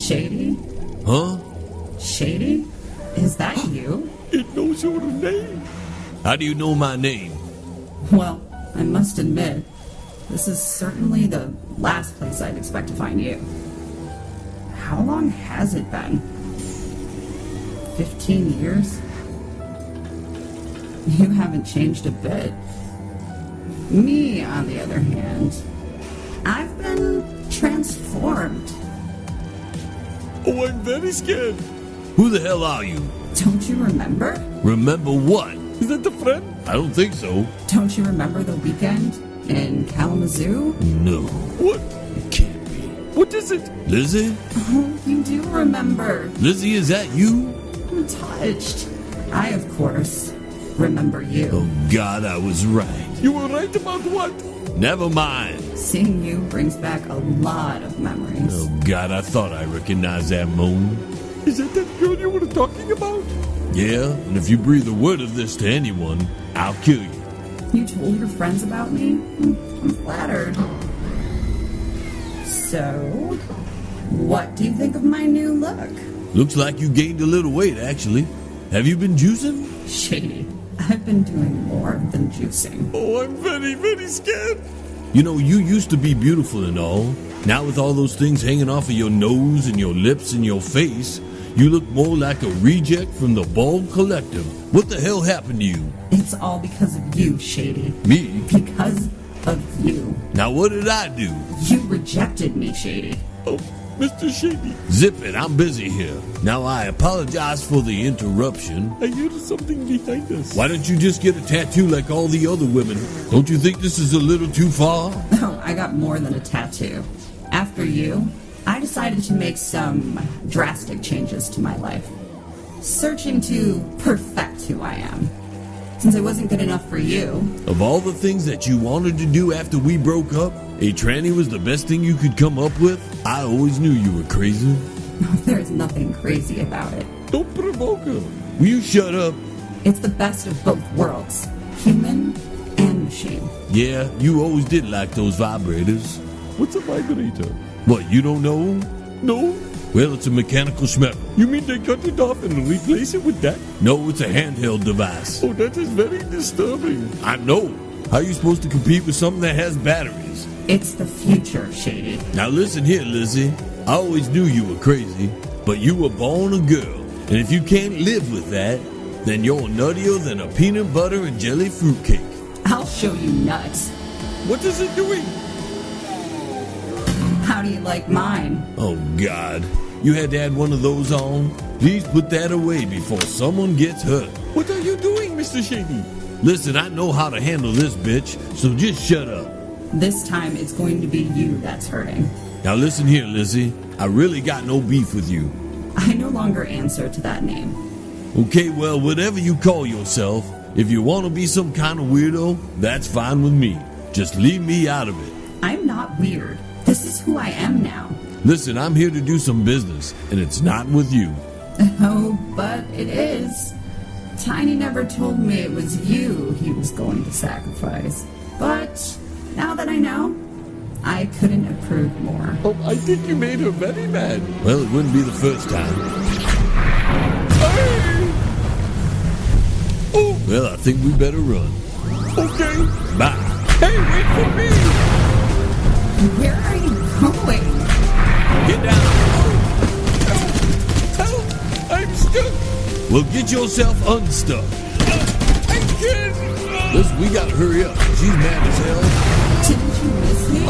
Shady? Huh? Shady? Is that you? It knows your name. How do you know my name? Well, I must admit, this is certainly the last place I'd expect to find you. How long has it been? 15 years? You haven't changed a bit. Me, on the other hand, I've been transformed. Oh, I'm very scared. Who the hell are you? Don't you remember? Remember what? Is that the friend? I don't think so. Don't you remember the weekend in Kalamazoo? No. What? It can't be. What is it? Lizzie? Oh, you do remember. Lizzie, is that you? I'm touched. I, of course, remember you. Oh, God, I was right. You were right about what? Never mind. Seeing you brings back a lot of memories. Oh, God, I thought I recognized that moan. Is that that girl you were talking about? Yeah, and if you breathe a word of this to anyone, I'll kill you. You told your friends about me? I'm flattered. So, what do you think of my new look? Looks like you gained a little weight, actually. Have you been juicing? Shady. I've been doing more than juicing. Oh, I'm very, very scared. You know, you used to be beautiful and all. Now with all those things hanging off of your nose and your lips and your face, you look more like a reject from the Bald Collective. What the hell happened to you? It's all because of you, Shady. Me? Because of you. Now what did I do? You rejected me, Shady. Oh, Mr. Shady. Zip it, I'm busy here. Now I apologize for the interruption. I hear something behind us. Why don't you just get a tattoo like all the other women? Don't you think this is a little too far? Oh, I got more than a tattoo. After you, I decided to make some drastic changes to my life. Searching to perfect who I am. Since I wasn't good enough for you. Of all the things that you wanted to do after we broke up, a tranny was the best thing you could come up with? I always knew you were crazy. There's nothing crazy about it. Don't provoke her. Will you shut up? It's the best of both worlds. Human and machine. Yeah, you always did like those vibrators. What's a vibrator? What, you don't know? No. Well, it's a mechanical schmeck. You mean they cut it off and replace it with that? No, it's a handheld device. Oh, that is very disturbing. I know. How are you supposed to compete with something that has batteries? It's the future, Shady. Now listen here, Lizzie. I always knew you were crazy, but you were born a girl. And if you can't live with that, then you're nuttier than a peanut butter and jelly fruitcake. I'll show you nuts. What is it doing? How do you like mine? Oh, God. You had to add one of those on? Please put that away before someone gets hurt. What are you doing, Mr. Shady? Listen, I know how to handle this bitch, so just shut up. This time it's going to be you that's hurting. Now listen here, Lizzie. I really got no beef with you. I no longer answer to that name. Okay, well, whatever you call yourself, if you want to be some kind of weirdo, that's fine with me. Just leave me out of it. I'm not weird. This is who I am now. Listen, I'm here to do some business, and it's not with you. Oh, but it is. Tiny never told me it was you he was going to sacrifice. But now that I know, I couldn't approve more. Oh, I think you made her very mad. Well, it wouldn't be the first time. Hey! Oh! Well, I think we better run. Okay. Bye. Hey, wait for me! Where are you going? Get down. Help! I'm stuck. Well, get yourself unstuck. I can't. Listen, we gotta hurry up. She's mad as hell. Didn't you miss me?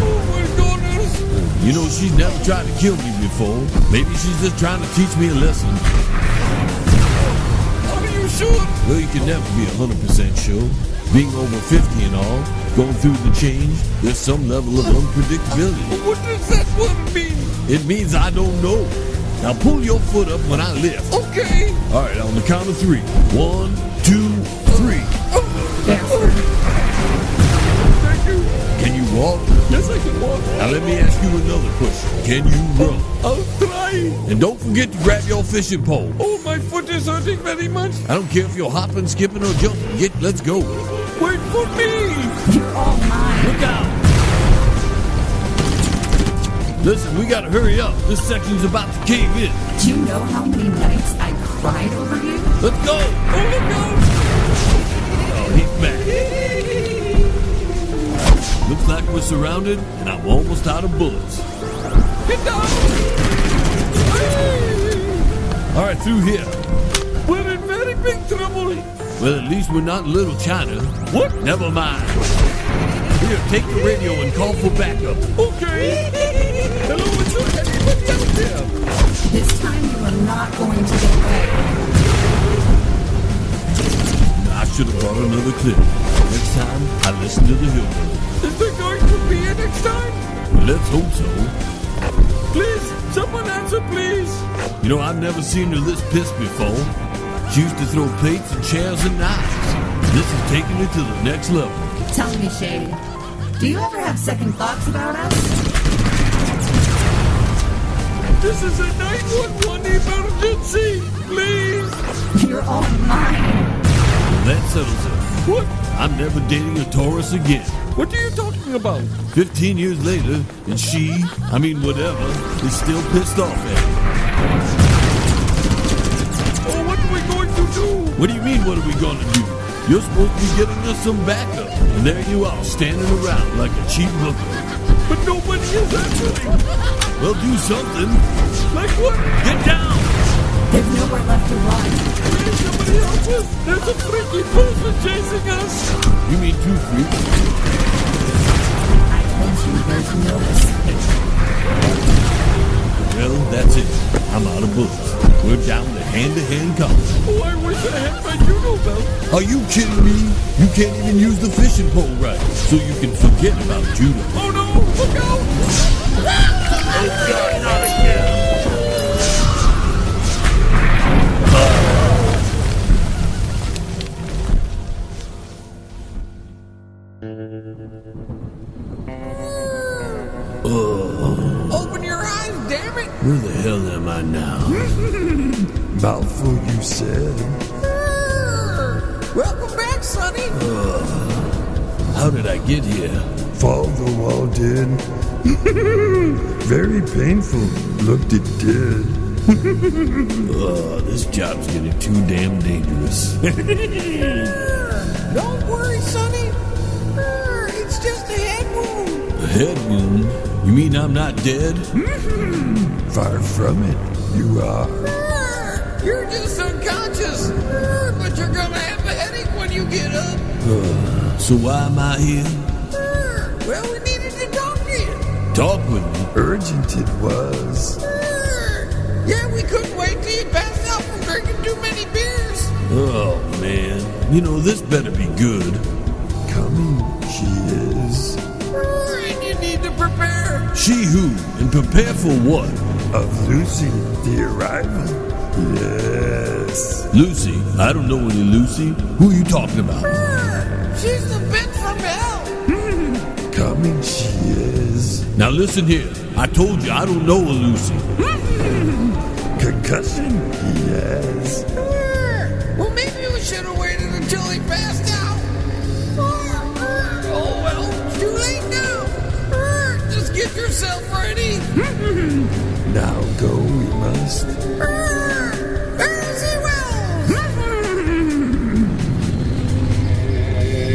Oh my goodness. You know, she's never tried to kill me before. Maybe she's just trying to teach me a lesson. Are you sure? Well, you can never be 100% sure. Being over 50 and all, going through the change, there's some level of unpredictability. What does that word mean? It means I don't know. Now pull your foot up when I lift. Okay. All right, on the count of 3. 1, 2, 3. Thank you. Can you walk? Yes, I can walk. Now let me ask you another question. Can you run? I'll try. And don't forget to grab your fishing pole. Oh, my foot is hurting very much. I don't care if you're hopping, skipping, or jumping. Let's go. Wait for me. You're all mine. Look out. Listen, we gotta hurry up. This section's about to cave in. Do you know how many nights I cried over you? Let's go! Oh, look out! Oh, he's back. Looks like we're surrounded, and I'm almost out of bullets. Get down! All right, through here. We're in very big trouble. Well, at least we're not in Little China. What? Never mind. Here, take the radio and call for backup. Okay. Hello, is there anybody out there? This time you are not going to get away. I should have brought another clip. Next time, I listen to the hillbilly. Is there going to be a next time? Well, let's hope so. Please, someone answer, please. You know, I've never seen her this pissed before. She used to throw plates and chairs and knives. This is taking it to the next level. Tell me, Shady, do you ever have second thoughts about us? This is a 911 emergency, please. You're all mine. Well, that settles it. What? I'm never dating a Taurus again. What are you talking about? 15 years later, and whatever, is still pissed off at me. Oh, what are we going to do? What do you mean, what are we going to do? You're supposed to be getting us some backup, and there you are, standing around like a cheap hooker. But nobody is answering. Well, do something. Like what? Get down! There's nowhere left to run. Please, somebody help us! There's a freaky person chasing us! You mean two freaks? I told you there's no escape. Well, that's it. I'm out of bullets. We're down to hand-to-hand combat. Oh, I wish I had my judo belt. Are you kidding me? You can't even use the fishing pole right, so you can forget about judo. Oh no! Look out! Oh God, not again! Open your eyes, damn it! Where the hell am I now? Mouthful, you said. Welcome back, Sonny. How did I get here? Fall the wall did. Very painful. Looked it did. This job's getting too damn dangerous. Don't worry, Sonny. It's just a head wound. A head wound? You mean I'm not dead? Far from it, you are. You're just unconscious. But you're gonna have a headache when you get up. So why am I here? Well, we needed to talk to you. Talk with me. Urgent it was. Yeah, we couldn't wait till you passed out from drinking too many beers. Oh, man. You know, this better be good. Coming, she is. And you need to prepare. She who? And prepare for what? Of Lucy, the arrival. Yes. Lucy? I don't know any Lucy. Who are you talking about? She's the bitch from hell. Coming, she is. Now listen here. I told you I don't know a Lucy. Concussion, yes. Well, maybe we should have waited until he passed out. Oh, well, it's too late now. Just get yourself ready. Now go we must. Fancy Wells.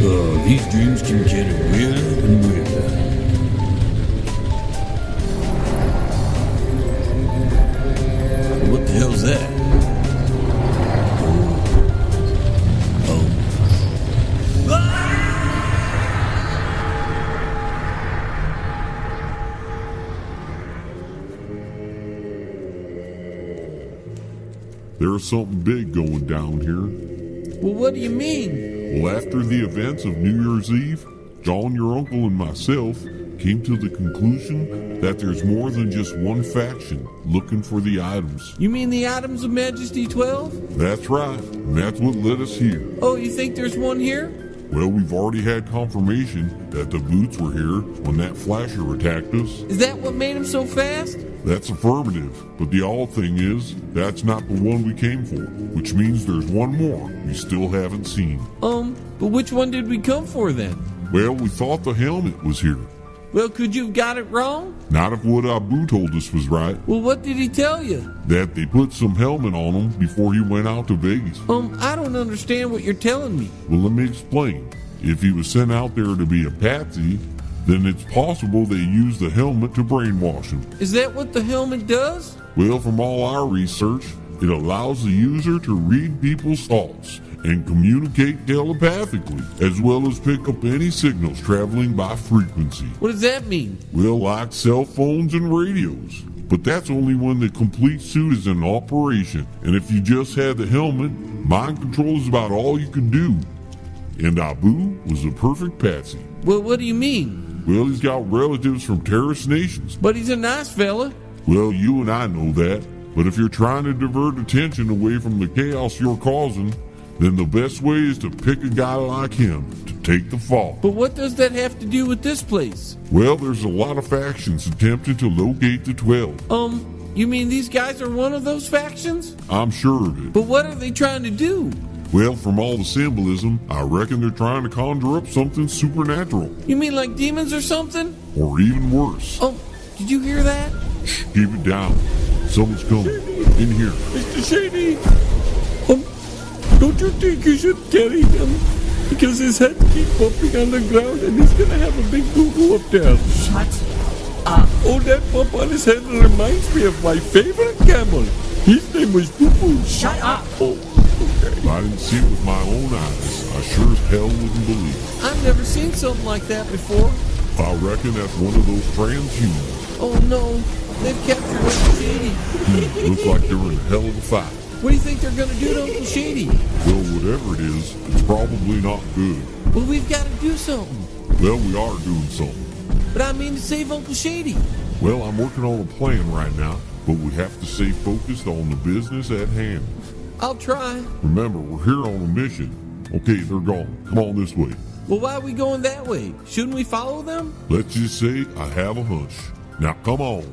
Oh, these dreams can get weirder and weirder. What the hell's that? Oh. There's something big going down here. Well, what do you mean? Well, after the events of New Year's Eve, John, your uncle, and myself came to the conclusion that there's more than just one faction looking for the items. You mean the items of Majesty 12? That's right, and that's what led us here. Oh, you think there's one here? Well, we've already had confirmation that the Boots were here when that flasher attacked us. Is that what made him so fast? That's affirmative, but the odd thing is, that's not the one we came for, which means there's one more we still haven't seen. But which one did we come for then? Well, we thought the helmet was here. Well, could you have got it wrong? Not if what Abu told us was right, Well, what did he tell you? that they put some helmet on him before he went out to Vegas. I don't understand what you're telling me. Well, let me explain. If he was sent out there to be a patsy, then it's possible they used the helmet to brainwash him. Is that what the helmet does? Well, from all our research, it allows the user to read people's thoughts and communicate telepathically, as well as pick up any signals traveling by frequency. What does that mean? Well, like cell phones and radios. But that's only when the complete suit is in operation. And if you just had the helmet, mind control is about all you can do. And Abu was a perfect patsy. Well, what do you mean? Well, he's got relatives from terrorist nations. But he's a nice fella. Well, you and I know that. But if you're trying to divert attention away from the chaos you're causing, then the best way is to pick a guy like him to take the fall. But what does that have to do with this place? Well, there's a lot of factions attempting to locate the 12. You mean these guys are one of those factions? I'm sure of it. But what are they trying to do? Well, from all the symbolism, I reckon they're trying to conjure up something supernatural. You mean like demons or something? Or even worse. Oh, did you hear that? Shh, keep it down. Someone's coming. In here. Mr. Shady! Don't you think you should carry him? Because his head keeps bumping on the ground and he's gonna have a big boo-boo up there. Shut up. Oh, that bump on his head reminds me of my favorite camel. His name was Boo-Boo. Shut up. Oh, If I didn't see it with my own eyes, I sure as hell wouldn't believe it. I've never seen something like that before. I reckon that's one of those transhumans. Oh no, they've captured Uncle Shady. Looks like they're in a hell of a fight. What do you think they're gonna do to Uncle Shady? Well, whatever it is, it's probably not good. Well, we've got to do something. Well, we are doing something. But I mean to save Uncle Shady. Well, I'm working on a plan right now, but we have to stay focused on the business at hand. I'll try. Remember, we're here on a mission. Okay, they're gone. Come on this way. Well, why are we going that way? Shouldn't we follow them? Let's just say I have a hunch. Now, come on.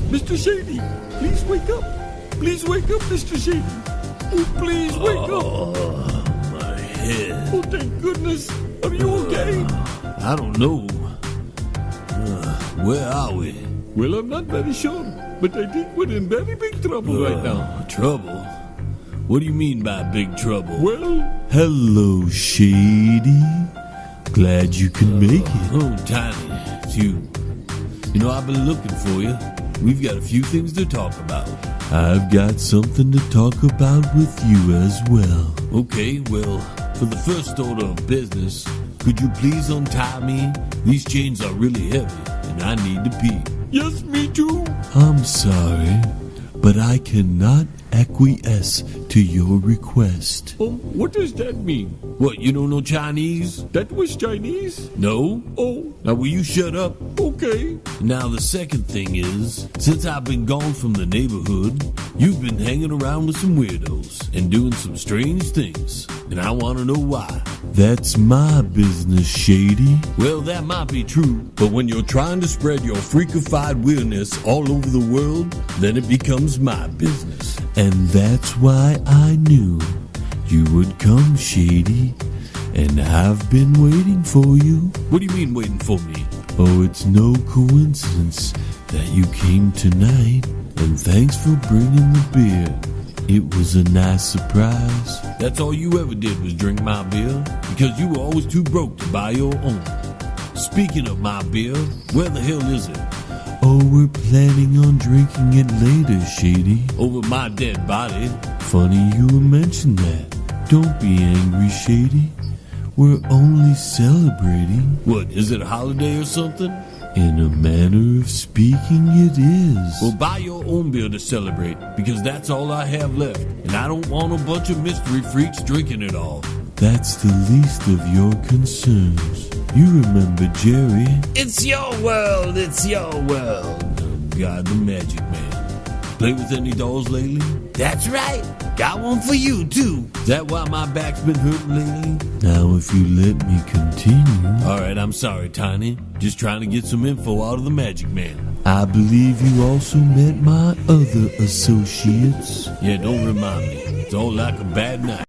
Mr. Shady, please wake up. Please wake up, Mr. Shady. Oh, please wake up. My head. Oh, thank goodness. Are you okay? I don't know. Where are we? Well, I'm not very sure, but I think we're in very big trouble right now. Trouble? What do you mean by big trouble? Well, Hello, Shady. Glad you could make it. Oh, Tiny, it's you. You know, I've been looking for you. We've got a few things to talk about. I've got something to talk about with you as well. Okay, well, for the first order of business, could you please untie me? These chains are really heavy, and I need to pee. yes, me too. I'm sorry, but I cannot acquiesce to your request. What does that mean? What, you don't know Chinese? That was Chinese? No? Oh, Now will you shut up? okay. Now the second thing is, since I've been gone from the neighborhood, you've been hanging around with some weirdos and doing some strange things, and I want to know why. That's my business, Shady. Well, that might be true, but when you're trying to spread your freakified weirdness all over the world, then it becomes my business. And that's why I knew you would come, Shady, and I've been waiting for you. What do you mean waiting for me? Oh, it's no coincidence that you came tonight, and thanks for bringing the beer. It was a nice surprise. That's all you ever did was drink my beer, because you were always too broke to buy your own. Speaking of my beer, where the hell is it? Oh, we're planning on drinking it later, Shady. Over my dead body. Funny you would mention that. Don't be angry, Shady. We're only celebrating. What, is it a holiday or something? In a manner of speaking, it is. Well, buy your own beer to celebrate, because that's all I have left, and I don't want a bunch of mystery freaks drinking it all. That's the least of your concerns. You remember Jerry. It's your world, it's your world. Oh, God, the Magic Man. Play with any dolls lately? That's right. Got one for you, too. Is that why my back's been hurting lately? Now, if you let me continue. All right, I'm sorry, Tiny. Just trying to get some info out of the Magic Man. I believe you also met my other associates. Yeah, don't remind me. It's all like a bad night.